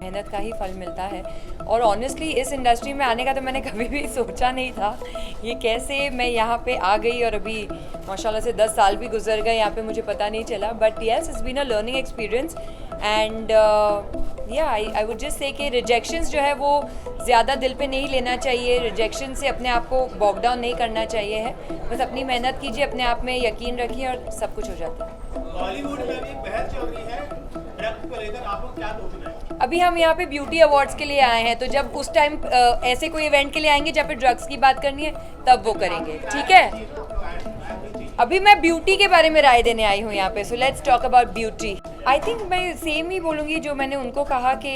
मेहनत का ही फल मिलता है। और ऑनेस्टली इस इंडस्ट्री में आने का तो मैंने कभी भी सोचा नहीं था। ये कैसे मैं यहाँ पे आ गई और अभी माशाल्लाह से 10 साल भी गुजर गए यहाँ पे, मुझे पता नहीं चला। But yes, it's been a learning experience and yeah I would just say कि रिजेक्शंस जो है वो ज़्यादा दिल पे नहीं लेना चाहिए। रिजेक्शन से अपने आप को बॉक डाउन नहीं करना चाहिए है। बस अपनी मेहनत कीजिए, अपने आप में यकीन रखिए और सब कुछ हो जाता है। बॉलीवुड में भी बहस चल रही है ड्रग्स को लेकर, आपको क्या सोचना है? अभी हम यहाँ पे ब्यूटी अवार्ड्स के लिए आए हैं, तो जब उस टाइम ऐसे कोई इवेंट के लिए आएंगे जहाँ पे ड्रग्स की बात करनी है तब वो करेंगे, ठीक है। अभी मैं ब्यूटी के बारे में राय देने आई हूँ यहाँ पे, so let's talk about beauty. I think मैं सेम ही बोलूँगी जो मैंने उनको कहा कि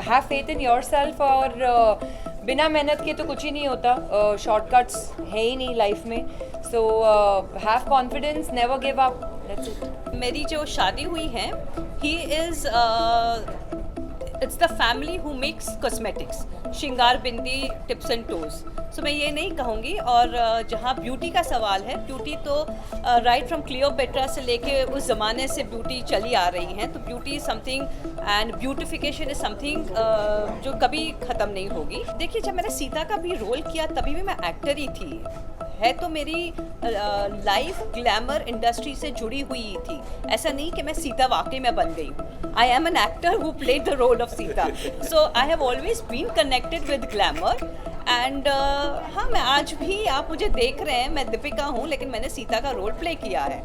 हैव फेथ इन योरसेल्फ, और बिना मेहनत के तो कुछ ही नहीं होता। शॉर्टकट्स है ही नहीं लाइफ में, so have confidence, never give up, that's it. मेरी जो शादी हुई है, he is it's the family who makes cosmetics, श्रृंगार बिंदी, टिप्स एंड टोज। सो मैं ये नहीं कहूँगी। और जहाँ ब्यूटी का सवाल है, ब्यूटी तो राइट फ्रॉम क्लियोपेट्रा से लेके उस ज़माने से ब्यूटी चली आ रही हैं। तो beauty is something and beautification is something जो कभी ख़त्म नहीं होगी। देखिए, जब मैंने सीता का भी रोल किया तभी भी मैं एक्टर ही थी। है तो मेरी लाइफ ग्लैमर इंडस्ट्री से जुड़ी हुई थी। ऐसा नहीं कि मैं सीता वाकई में बन गई हूँ। I am an actor who played the role of Sita, so I have always been connected with glamour. And हाँ, मैं आज भी, आप मुझे देख रहे हैं, मैं दीपिका हूँ, लेकिन मैंने सीता का रोल प्ले किया है।